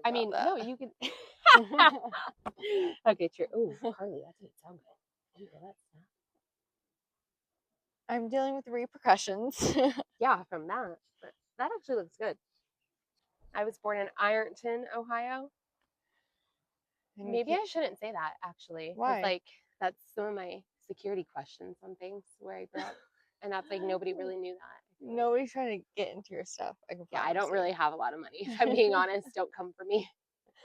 I about mean, that. no, you can. Okay, true. Oh, Carly, that didn't sound good. Did you hear that snap? I'm dealing with repercussions. Yeah, from that. But that actually looks good. I was born in Ironton, Ohio. Maybe I shouldn't say that actually, because Why? like that's some of my security questions on things where I grew up, and that's like nobody really knew that. Nobody's trying to get into your stuff. I can Yeah, I promise don't you. really have a lot of money. If I'm being honest, don't come for me.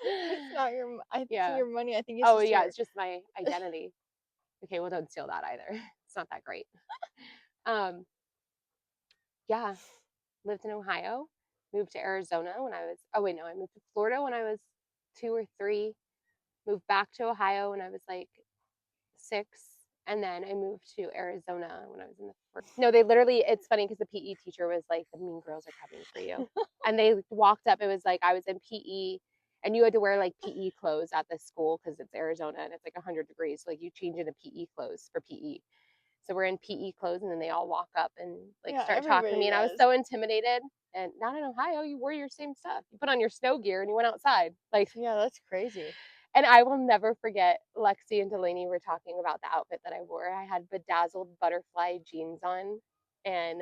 It's not your. I think Yeah. your money. I think it's Oh just yeah, your. it's just my identity. Okay, well don't steal that either. It's not that great. Um, yeah, lived in Ohio, moved to Arizona when I was. Oh wait, no, I moved to Florida when I was 2 or 3. Moved back to Ohio when I was like 6, and then I moved to Arizona when I was in the first. No, they literally. It's funny because the PE teacher was like, "The mean girls are coming for you," and they walked up. It was like I was in PE, and you had to wear like PE clothes at the school because it's Arizona and it's like 100 degrees. So like you change into PE clothes for PE. So we're in PE clothes, and then they all walk up and like Yeah, start talking to me, and I was does. so intimidated. And not in Ohio, you wore your same stuff. You put on your snow gear and you went outside. Like, Yeah, that's crazy. and I will never forget, Lexi and Delaney were talking about the outfit that I wore. I had bedazzled butterfly jeans on, and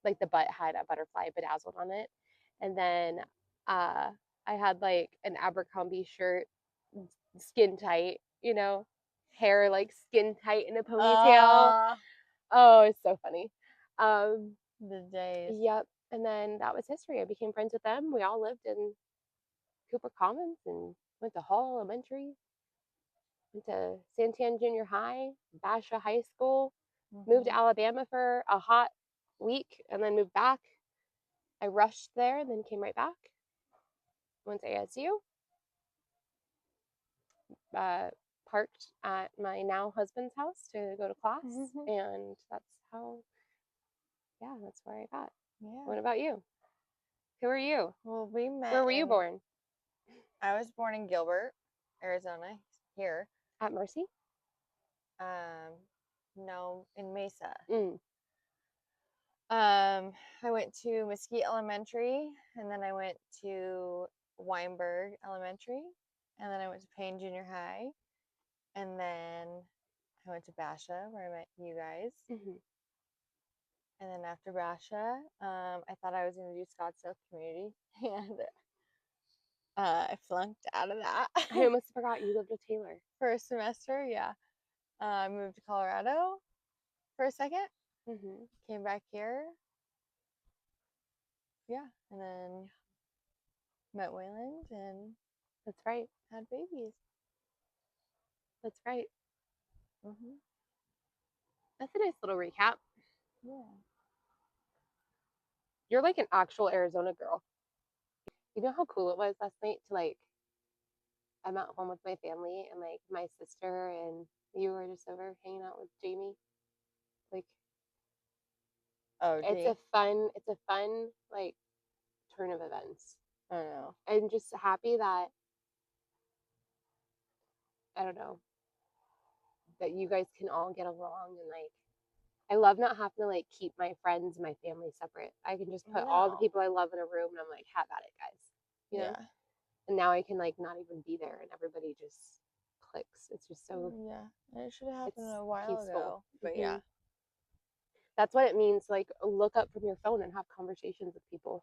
like the butt had a butterfly bedazzled on it. And then I had like an Abercrombie shirt, skin tight, hair like skin tight in a ponytail. Oh, it's so funny. Um, The days. yep. And then that was history. I became friends with them. We all lived in Cooper Commons and went to Hall Elementary, went to Santan Junior High, Basha High School, moved to Alabama for a hot week, and then moved back. I rushed there and then came right back. Went to ASU, parked at my now husband's house to go to class, and that's how, yeah, that's where I got. Yeah. What about you? Who are you? Well, we met. Where were you born? I was born in Gilbert, Arizona, here. At Mercy? No, in Mesa. Mm. I went to Mesquite Elementary, and then I went to Weinberg Elementary, and then I went to Payne Junior High, and then I went to Basha, where I met you guys. Mm-hmm. And then after Basha, I thought I was going to do Scottsdale Community, and I flunked out of that. I almost forgot you lived with Taylor. For a semester, yeah. I moved to Colorado for a second. Mm-hmm. Came back here. Yeah, and then met Wayland and That's right. had babies. That's right. Mm-hmm. That's a nice little recap. Yeah. You're like an actual Arizona girl. You know how cool it was last night to like, I'm at home with my family and like my sister and you were just over hanging out with Jamie. Like, Oh, it's a fun like turn of events. I don't know. I'm just happy that, I don't know, that you guys can all get along, and like I love not having to like keep my friends and my family separate. I can just put all the people I love in a room and I'm like, have at it, guys. You know? Yeah. And now I can like not even be there and everybody just clicks. It's just so, yeah. It should have happened it's a while peaceful. ago, but yeah. That's what it means. Like, look up from your phone and have conversations with people.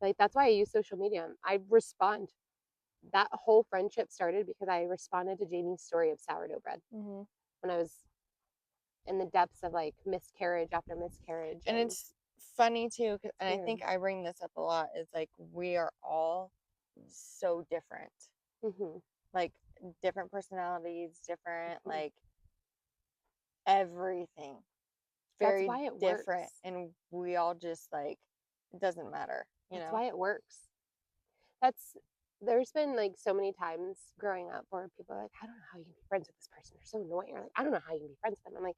Like, that's why I use social media. I respond. That whole friendship started because I responded to Jamie's story of sourdough bread when I was in the depths of like miscarriage after miscarriage. And it's funny too, and I think I bring this up a lot, is like we are all so different. Like different personalities, different like everything. Very that's why it different. works. And we all just like, it doesn't matter. That's why it works. There's been like so many times growing up where people are like, I don't know how you can be friends with this person. They're so annoying. Or like, I don't know how you can be friends with them. I'm like,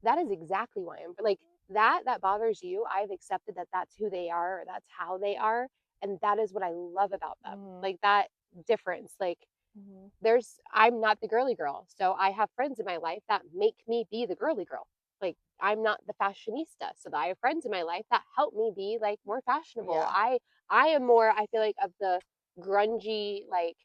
that is exactly why I'm like that bothers you. I've accepted that that's who they are, or that's how they are. And that is what I love about them. Like that difference. Like I'm not the girly girl. So I have friends in my life that make me be the girly girl. Like I'm not the fashionista. So I have friends in my life that help me be like more fashionable. Yeah. I am more, I feel like, of the grungy, like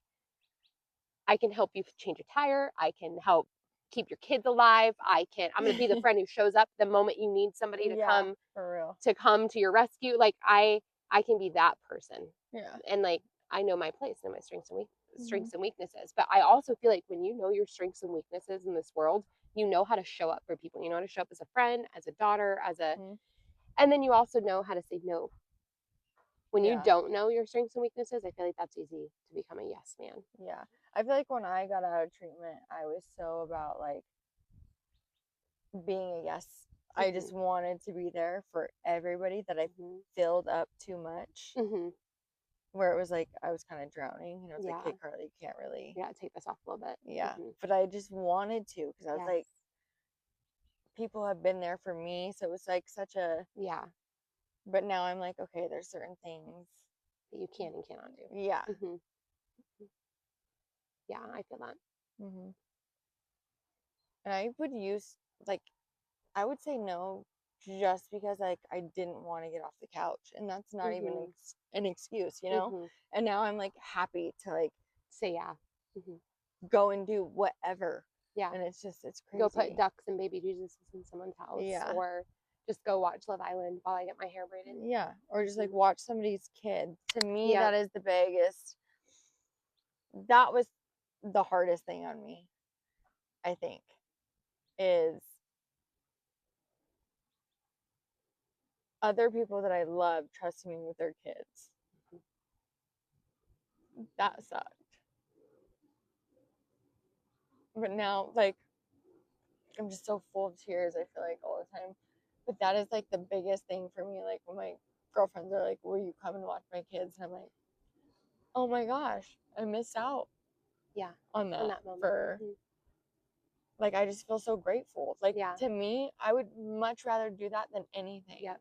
I can help you change a tire. I can help keep your kids alive. I'm going to be the friend who shows up the moment you need somebody Yeah, for real. to come to your rescue. Like I can be that person. Yeah. And like I know my place and my strengths Mhm. and weaknesses. But I also feel like when you know your strengths and weaknesses in this world, you know how to show up for people. You know how to show up as a friend, as a daughter, Mhm. and then you also know how to say no. When you Yeah. don't know your strengths and weaknesses, I feel like that's easy to become a yes man. Yeah. I feel like when I got out of treatment, I was so about like being a yes. I Mm-hmm. just wanted to be there for everybody that I Mm-hmm. filled up too much. Mm-hmm. Where it was like I was kind of drowning, and it was like, Yeah. "Hey, Carly, you can't really." Yeah. Take this off a little bit. Yeah, Mm-hmm. but I just wanted to because I was Yes. like, people have been there for me, so it was like such a. Yeah. But now I'm like, okay, there's certain things. That you can and cannot do. Yeah. Mm-hmm. Yeah. I feel that. Hmm. And I would use like I would say no just because like I didn't want to get off the couch, and that's not even Mm-hmm. an excuse, you know. Mm-hmm. And now I'm like happy to like Say yeah. Mm-hmm. go and do whatever, Yeah. and it's Go put crazy. ducks and baby Jesus in someone's house, Yeah. or just go watch Love Island while I get my hair braided. Yeah, or just like Mm-hmm. watch somebody's kid. To me, Yep. that is the biggest. That was the hardest thing on me, I think, is other people that I love trusting me with their kids. That sucked. But now, like, I'm just so full of tears, I feel like, all the time. But that is like the biggest thing for me. Like, when my girlfriends are like, "Will you come and watch my kids?" And I'm like, oh my gosh, I missed out Yeah. on In that that moment. for Mm-hmm. like I just feel so grateful. Like Yeah. to me, I would much rather do that than anything. Yep.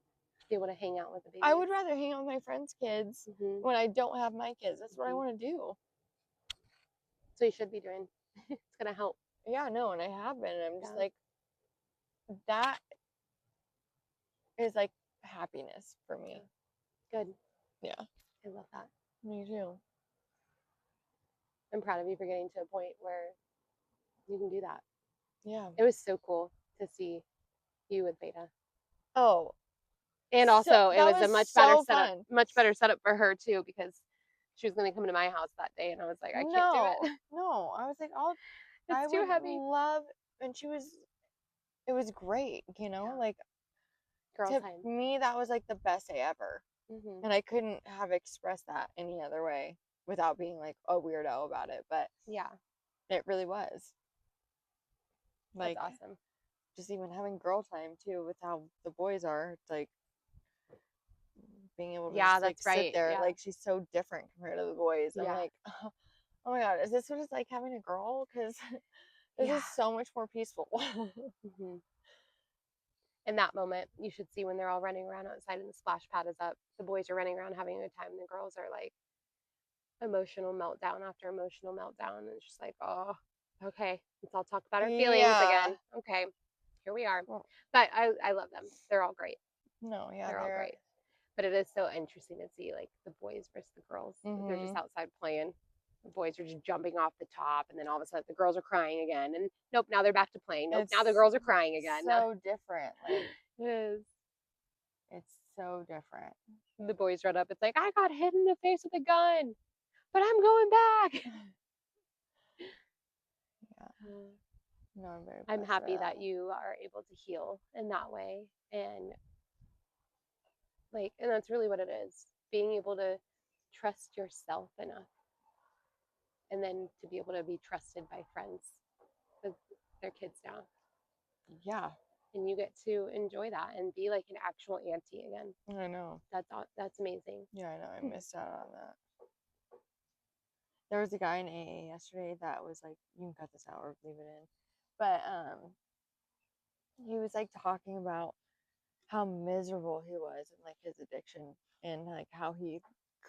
Be able to hang out with the baby. I would rather hang out with my friends' kids Mm-hmm. when I don't have my kids. That's what I Mm-hmm. want to do. So you should be doing. It's gonna help. Yeah, no, and I have been. And I'm just Yeah. like, that is like happiness for me. Good. Yeah, I love that. me too. I'm proud of you for getting to a point where you can do that. Yeah. It was so cool to see you with Beta. Oh, And so also it that was a was so fun. much better setup for her too, because she was gonna come to my house that day and I was like, I can't do No, it. no, I was like, I It's too would heavy. love, and it was great, Yeah. like Girl to time. me, that was like the best day ever. Mm-hmm. And I couldn't have expressed that any other way without being like a weirdo about it. But Yeah. it really was. That's Like, awesome. just even having girl time too, with how the boys are, it's like being able to Yeah, just like that's sit right. there. Yeah. Like, she's so different compared to the boys. I'm Yeah. like, oh my God, is this what it's like having a girl? Because this Yeah. is so much more peaceful. Mm-hmm. In that moment, you should see when they're all running around outside and the splash pad is up. The boys are running around having a good time, and the girls are like emotional meltdown after emotional meltdown. And it's just like, oh, okay, let's all talk about our feelings Yeah. again. Okay, here we are. Well, But I love them. They're all great. no, yeah, They're all they're. great. But it is so interesting to see like the boys versus the girls. They're just Mm-hmm. outside playing. The boys are just jumping off the top, and then all of a sudden the girls are crying again. And nope, now they're back to playing. Nope, now the It's girls are crying again. so different. Like, It is. it's so different. The boys run up. It's like I got hit in the face with a gun, but I'm going back. Yeah. No, I'm very I'm blessed for happy that. that you are able to heal in that way, and like, and that's really what it is, being able to trust yourself enough, and then to be able to be trusted by friends with their kids now, Yeah, and you get to enjoy that and be like an actual auntie again. I know. That's amazing. Yeah, I know. I missed out on that. There was a guy in AA yesterday that was like, you can cut this out or leave it in, but he was like talking about how miserable he was and like his addiction, and like how he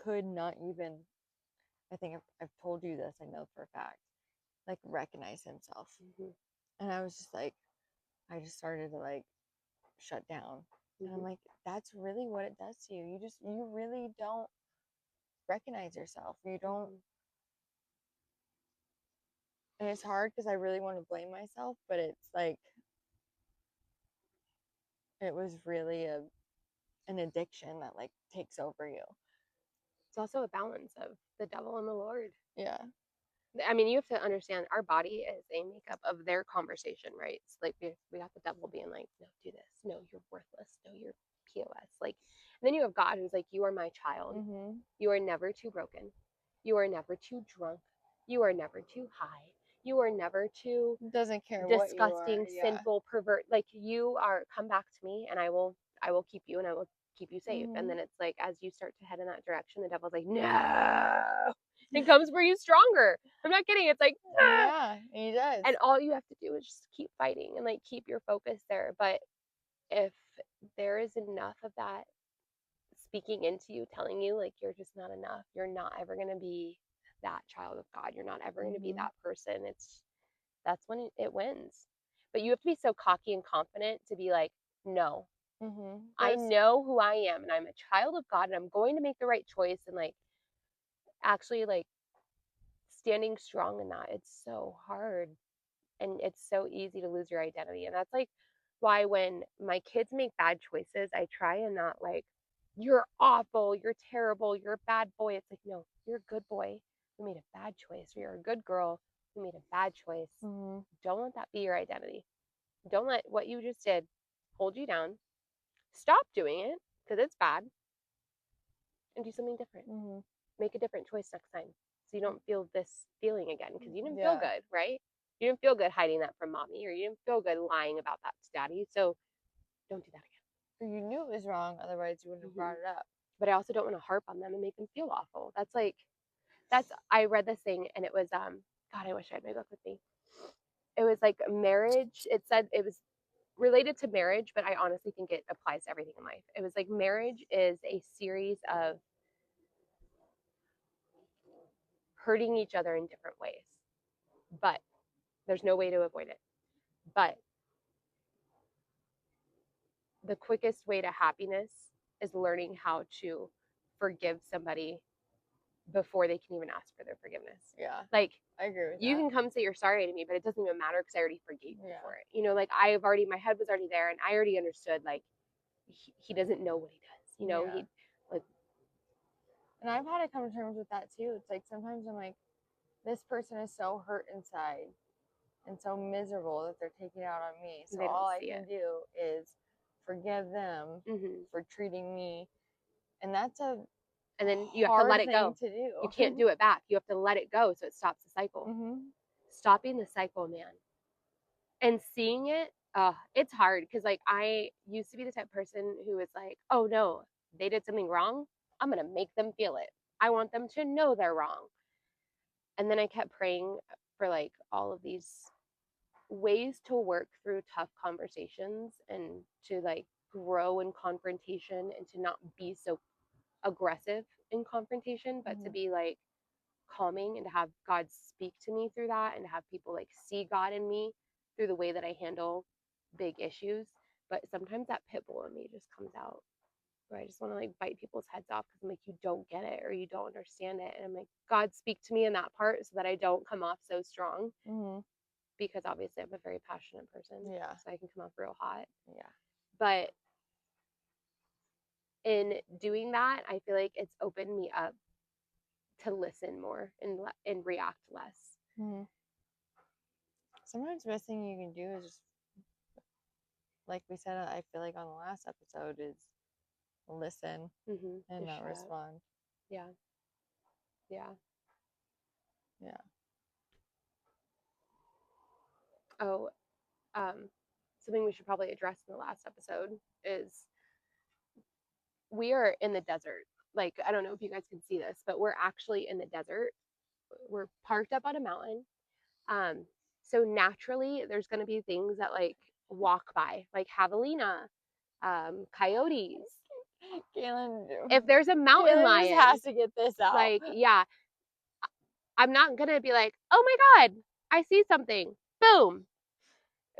could not even. I think I've told you this. I know for a fact, like recognize himself, Mm-hmm. and I was just like, I just started to like shut down. And I'm Mm-hmm. like, that's really what it does to you. You really don't recognize yourself. You don't, Mhm. and it's hard because I really want to blame myself, but it's like it was really an addiction that like takes over you. It's also a balance of the devil and the Lord. Yeah. I mean, you have to understand our body is a makeup of their conversation, right? It's like we got the devil being like, no, do this. No, you're worthless. No, you're POS. Like, and then you have God who's like, you are my child. Mm-hmm. You are never too broken. You are never too drunk. You are never too high. You are never too Doesn't care what you are. disgusting, Yeah. sinful, pervert. Like you are, come back to me and I will keep you and I will keep you safe. Mm-hmm. And then it's like, as you start to head in that direction, the devil's like, no, and comes for you stronger. I'm not kidding. It's like, ah! Yeah, he does. And all you have to do is just keep fighting and like keep your focus there. But if there is enough of that speaking into you, telling you like you're just not enough, you're not ever going to be that child of God, you're not ever going to be Mm-hmm. that person, that's when it wins. But you have to be so cocky and confident to be like, no, Mm-hmm. I know who I am and I'm a child of God and I'm going to make the right choice, and like actually like standing strong in that. It's so hard and it's so easy to lose your identity. And that's like why when my kids make bad choices, I try and not like, you're awful, you're terrible, you're a bad boy. It's like, no, you're a good boy who made a bad choice, or you're a good girl who made a bad choice. Mm-hmm. Don't let that be your identity. Don't let what you just did hold you down. Stop doing it because it's bad and do something different. Mm-hmm. Make a different choice next time so you don't feel this feeling again, because you didn't feel Yeah. good, right? You didn't feel good hiding that from mommy, or you didn't feel good lying about that to daddy. So don't do that You knew it was wrong, otherwise you wouldn't have again. brought it up. But I also don't want to harp on them and make them feel awful. That's like, I read this thing and it was, God, I wish I had my book with me. It was like marriage. It said it was related to marriage, but I honestly think it applies to everything in life. It was like marriage is a series of hurting each other in different ways, but there's no way to avoid it. But the quickest way to happiness is learning how to forgive somebody before they can even ask for their forgiveness. Yeah. Like, I agree with you that. can come say you're sorry to me, but it doesn't even matter because I already forgave you Yeah. for it. You know, like my head was already there and I already understood, like, he doesn't know what he does. You know, Yeah. he, like, And I've had to come to terms with that too. It's like sometimes I'm like, this person is so hurt inside and so miserable that they're taking it out on me. So they don't all I see can it. do is forgive them Mm-hmm. for treating me. And that's a And then you have to hard let it thing go. to do. You can't do it back. You have to let it go so it stops the cycle. Mm-hmm. Stopping the cycle, man. And seeing it, it's hard because like I used to be the type of person who was like, oh no, they did something wrong. I'm gonna make them feel it. I want them to know they're wrong. And then I kept praying for like all of these ways to work through tough conversations and to like grow in confrontation and to not be so aggressive in confrontation, but to Mm-hmm. be like calming and to have God speak to me through that and to have people like see God in me through the way that I handle big issues. But sometimes that pit bull in me just comes out where I just want to like bite people's heads off because I'm like, you don't get it or you don't understand it. And I'm like, God, speak to me in that part so that I don't come off so strong, Mm-hmm. because obviously I'm a very passionate person. Yeah. So I can come off real hot. Yeah. But in doing that, I feel like it's opened me up to listen more and react less. Mm-hmm. Sometimes the best thing you can do is just, like we said, I feel like on the last episode, is listen and not respond. Yeah. Yeah. Yeah. Oh, something we should probably address in the last episode is we are in the desert. Like, I don't know if you guys can see this, but we're actually in the desert. We're parked up on a mountain. Um, so naturally, there's going to be things that like walk by, like javelina, coyotes. Kaylin, If there's a mountain Kaylin lion, just has to get this out. like, yeah, I'm not going to be like, oh my God, I see something. Boom.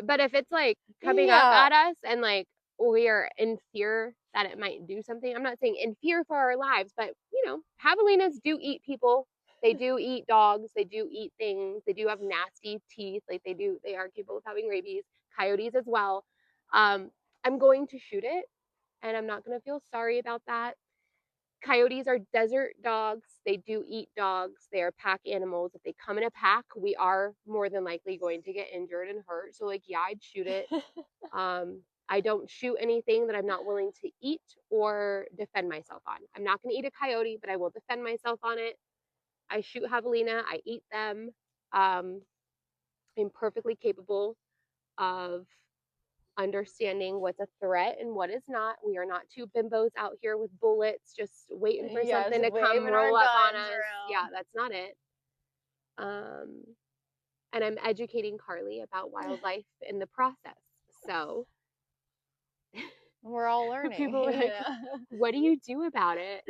But if it's like coming up Yeah. at us and like we are in fear that it might do something. I'm not saying in fear for our lives, but javelinas do eat people. They do eat dogs. They do eat things. They do have nasty teeth. Like they are capable of having rabies. Coyotes as well. I'm going to shoot it, and I'm not going to feel sorry about that. Coyotes are desert dogs. They do eat dogs. They are pack animals. If they come in a pack, we are more than likely going to get injured and hurt. So like, yeah, I'd shoot it. I don't shoot anything that I'm not willing to eat or defend myself on. I'm not going to eat a coyote, but I will defend myself on it. I shoot javelina. I eat them. I'm perfectly capable of understanding what's a threat and what is not. We are not two bimbos out here with bullets just waiting for Yes, something to come waving our roll up on guns us. around. Yeah, that's not it. And I'm educating Carly about wildlife in the process. So We're all learning. people are like, what do you do about it?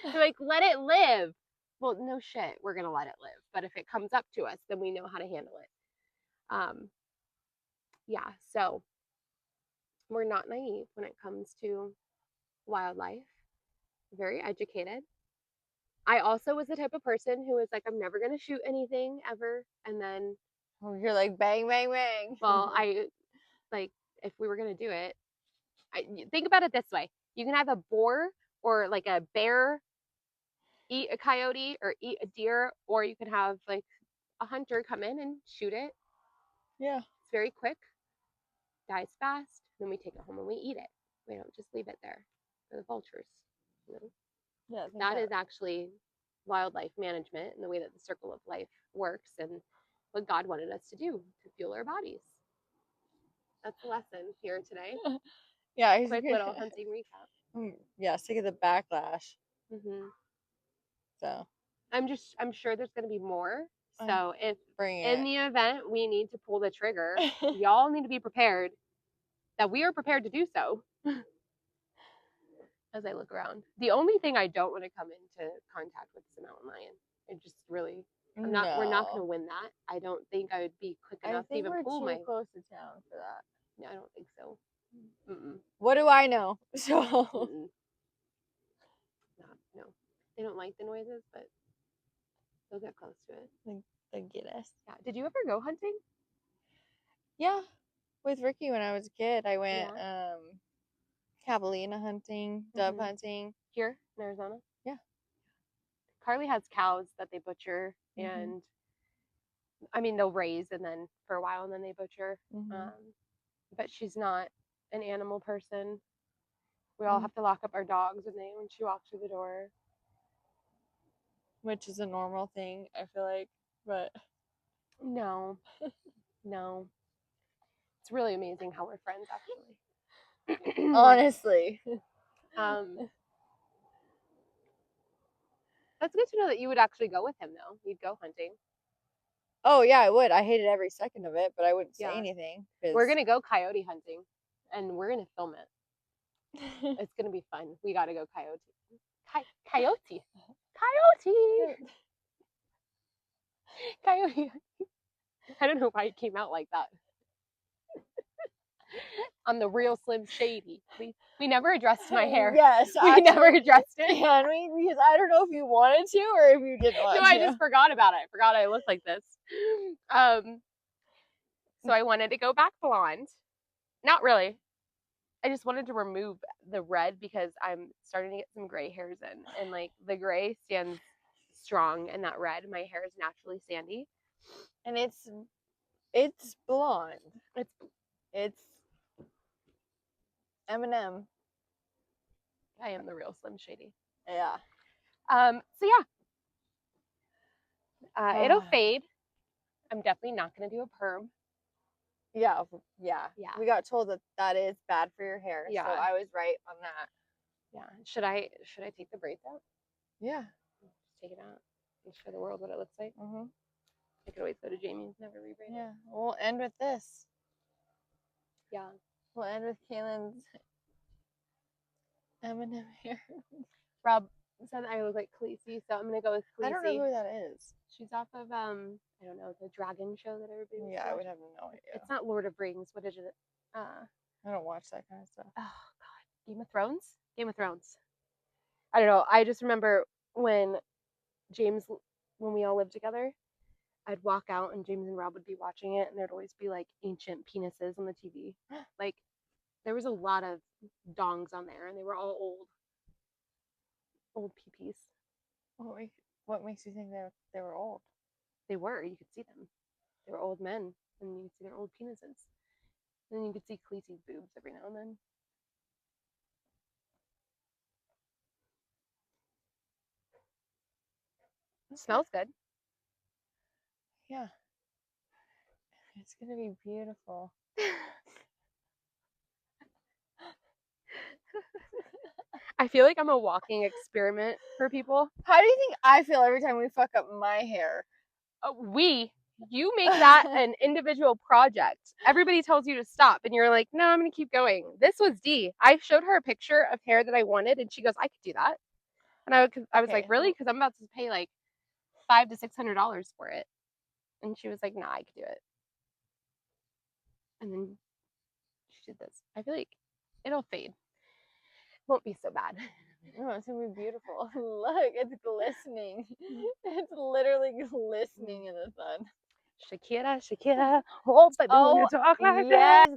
They're like, let it live. Well, no shit, we're gonna let it live. But if it comes up to us, then we know how to handle it. Yeah, so we're not naive when it comes to wildlife. Very educated. I also was the type of person who was like, I'm never gonna shoot anything ever. And then, You're like bang, bang, bang. well, I like if we were gonna do it, think about it this way: you can have a boar or like a bear eat a coyote or eat a deer, or you can have like a hunter come in and shoot it. Yeah. It's very quick, dies fast, then we take it home and we eat it. We don't just leave it there for the vultures. You know? Yeah. That is actually wildlife management and the way that the circle of life works and what God wanted us to do to fuel our bodies. That's the lesson here today. Yeah. Quick little hunting recap. Yeah, sick of the backlash. Mm-hmm. So I'm sure there's going to be more. So if bring in it. the event we need to pull the trigger, y'all need to be prepared that we are prepared to do so. As I look around, the only thing I don't want to come into contact with is a mountain lion. It just really, we're not going to win that. I don't think I would be quick enough to even pull we're my. too close to town for that. No, I don't think so. Mm-mm. What do I know? So Mm-mm. No, they don't like the noises, but they'll get close to it. they get us. Yeah. Did you ever go hunting? Yeah, with Ricky when I was a kid, I went Yeah. javelina hunting, dove hunting. Here in Arizona? Yeah. Carly has cows that they butcher, and I mean, they'll raise and then for a while and then they butcher. But she's not an animal person. We all have to lock up our dogs when she walks through the door. Which is a normal thing, I feel like, but no. It's really amazing how we're friends, actually. Honestly. That's good to know that you would actually go with him, though. You'd go hunting. Oh, yeah, I would. I hated every second of it, but I wouldn't say anything. We're going to go coyote hunting, and we're going to film it. It's going to be fun. We got to go coyote. Coyote. I don't know why it came out like that. I'm the real Slim Shady. We never addressed my hair. Yes, we never addressed it. Can we? Because I don't know if you wanted to or if you didn't want to. No, I just forgot about it. I forgot I looked like this. So I wanted to go back blonde. Not really. I just wanted to remove the red because I'm starting to get some gray hairs in, and like the gray stands strong, and that red, my hair is naturally sandy, and it's blonde. It's Eminem. I am the real Slim Shady. Yeah. So yeah. It'll fade. I'm definitely not gonna do a perm. Yeah. Yeah. We got told that is bad for your hair. Yeah. So I was right on that. Yeah. Should I take the braids out? Yeah. Just take it out and show the world what it looks like. I could always go to Jamie's, never rebraid it. Yeah. We'll end with this. Yeah. We'll end with Kaylin's Eminem hair. Rob said I look like Khaleesi, so I'm gonna go with Khaleesi. I don't know who that is. She's off of I don't know, the dragon show that everybody. Yeah, I would have no idea. It's not Lord of Rings. What is it? I don't watch that kind of stuff. Oh God, Game of Thrones. Game of Thrones. I don't know. I just remember when James, when we all lived together, I'd walk out and James and Rob would be watching it, and there'd always be like ancient penises on the TV. Like there was a lot of dongs on there, and they were all old peepees. What makes you think they were old? They were. You could see them. They were old men, and you could see their old penises. And then you could see Khaleesi's boobs every now and then. It smells good. Yeah. It's gonna be beautiful. I feel like I'm a walking experiment for people. How do you think I feel every time we fuck up my hair? You make that an individual project. Everybody tells you to stop, and you're like, no, I'm going to keep going. This was D. I showed her a picture of hair that I wanted, and she goes, I could do that. And I was like, really? Because I'm about to pay like $500 to $600 for it. And she was like, nah, I could do it. And then she did this. I feel like it'll fade. It won't be so bad. No, it's gonna be beautiful. Look, it's glistening. It's literally glistening in the sun. Shakira, Shakira, oh, baby, when you talk like that.